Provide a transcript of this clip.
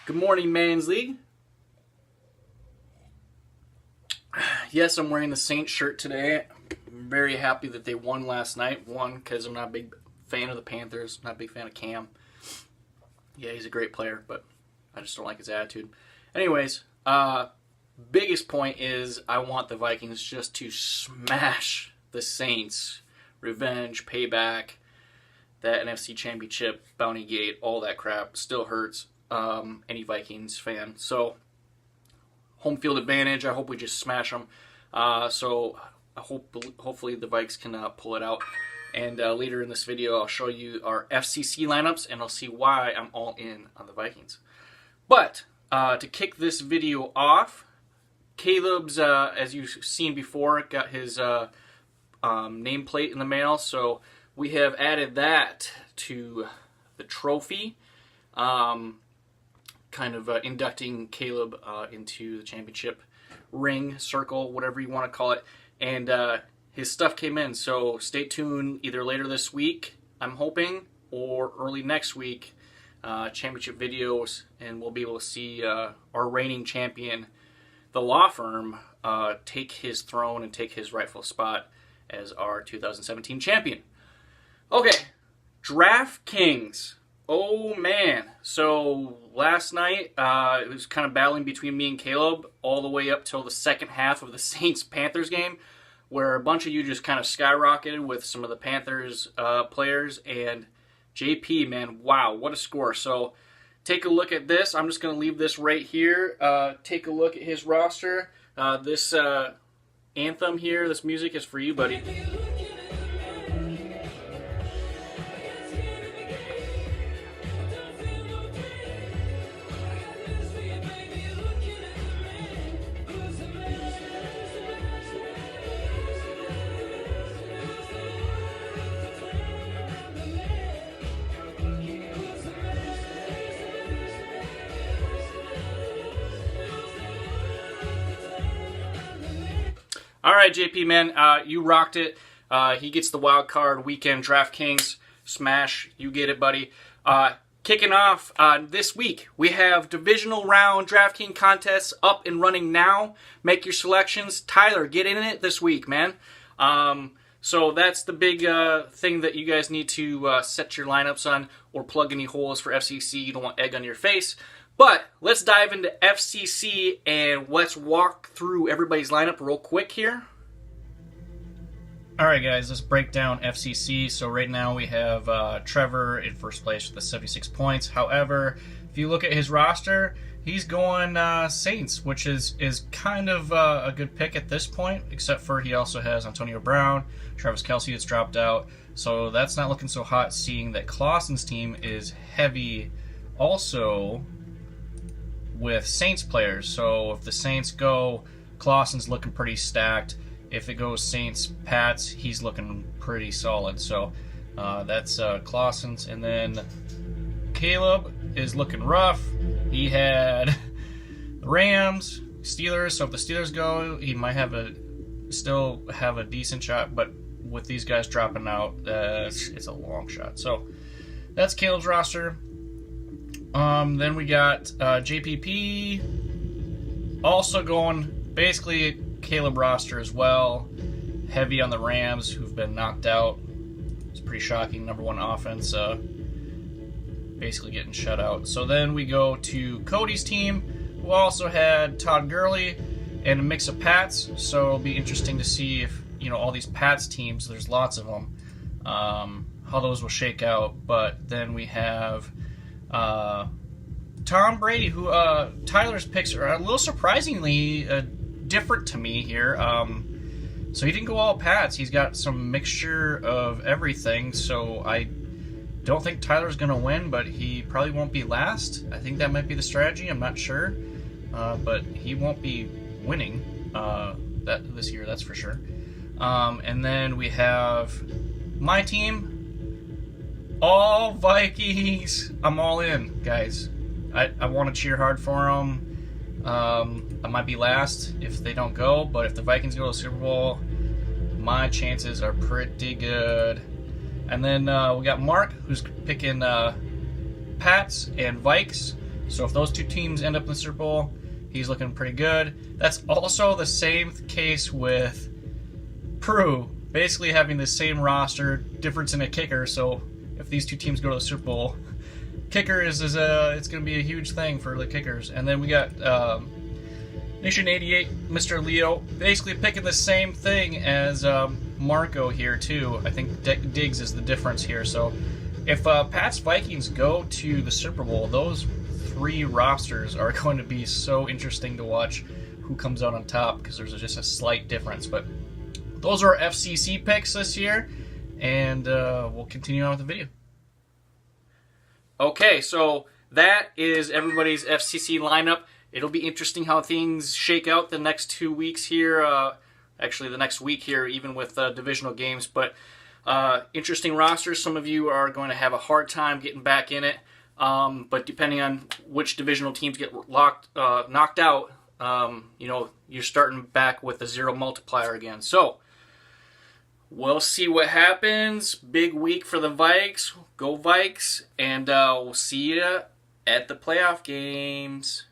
Good morning, Man's League. Yes, I'm wearing the Saints shirt today. I'm very happy that they won last night. One, because I'm not a big fan of the Panthers. Not a big fan of Cam. Yeah, he's a great player, but I just don't like his attitude. Anyways, biggest point is I want the Vikings just to smash the Saints. Revenge, payback, that NFC Championship, Bounty Gate, all that crap still hurts any Vikings fan. So, home field advantage. I hope we just smash them. So, hopefully the Vikes can pull it out. And later in this video, I'll show you our FCC lineups, and I'll see why I'm all in on the Vikings. But to kick this video off, Caleb's, as you've seen before, got his nameplate in the mail. So we have added that to the trophy. Kind of inducting Caleb into the championship ring, circle, whatever you want to call it. And his stuff came in, so stay tuned either later this week, I'm hoping, or early next week, championship videos, and we'll be able to see our reigning champion, the law firm, take his throne and take his rightful spot as our 2017 champion. Okay, DraftKings. Oh, man. So, last night, it was kind of battling between me and Caleb all the way up till the second half of the Saints-Panthers game, where a bunch of you just kind of skyrocketed with some of the Panthers players. And JP, man, wow, what a score. So, take a look at this. I'm just going to leave this right here. Take a look at his roster. This anthem here, this music is for you, buddy. All right, JP, man, you rocked it. He gets the wild card weekend DraftKings smash. You get it, buddy. Kicking off this week, we have divisional round DraftKings contests up and running now. Make your selections. Tyler, get in it this week, man. So that's the big thing that you guys need to set your lineups on or plug any holes for FCC. You don't want egg on your face. But let's dive into FCC and let's walk through everybody's lineup real quick here. All right, guys, let's break down FCC. So right now we have Trevor in first place with the 76 points. However, if you look at his roster, he's going Saints, which is kind of a good pick at this point, except for he also has Antonio Brown, Travis Kelce that's dropped out. So that's not looking so hot, seeing that Clausen's team is heavy also with Saints players. So if the Saints go, Clausen's looking pretty stacked. If it goes Saints-Pats, he's looking pretty solid. So that's Clausen's. And then Caleb is looking rough. He had the Rams, Steelers. So if the Steelers go, he might still have a decent shot. But with these guys dropping out, it's a long shot. So that's Caleb's roster. Then we got JPP also going basically Caleb roster as well. Heavy on the Rams, who've been knocked out. It's pretty shocking. Number one offense, basically getting shut out. So then we go to Cody's team, who also had Todd Gurley and a mix of Pats. So it'll be interesting to see if, all these Pats teams, there's lots of them, how those will shake out. But then we have Tom Brady, who Tyler's picks are a little surprisingly different to me here. So he didn't go all Pats. He's got some mixture of everything. So I don't think Tyler's going to win, but he probably won't be last. I think that might be the strategy. I'm not sure. But he won't be winning this year, that's for sure. And then we have my team, all Vikings. I'm all in, guys. I want to cheer hard for them. I might be last if they don't go, but if the Vikings go to the Super Bowl, my chances are pretty good. And then we got Mark, who's picking Pats and Vikes. So if those two teams end up in the Super Bowl, he's looking pretty good. That's also the same case with Peru, basically having the same roster, difference in a kicker. So if these two teams go to the Super Bowl, kicker it's going to be a huge thing for the kickers. And then we got Nation 88, Mr. Leo, basically picking the same thing as Marco here too. I think Diggs is the difference here. So if Pats Vikings go to the Super Bowl, those three rosters are going to be so interesting to watch who comes out on top, because there's just a slight difference. But those are our FCC picks this year, and we'll continue on with the video. Okay, so that is everybody's FCC lineup. It'll be interesting how things shake out the next 2 weeks here. Actually, the next week here, even with divisional games. But interesting rosters. Some of you are going to have a hard time getting back in it. But depending on which divisional teams get knocked out, you're starting back with a 0 multiplier again. So we'll see what happens. Big week for the Vikes. Go Vikes. And we'll see you at the playoff games.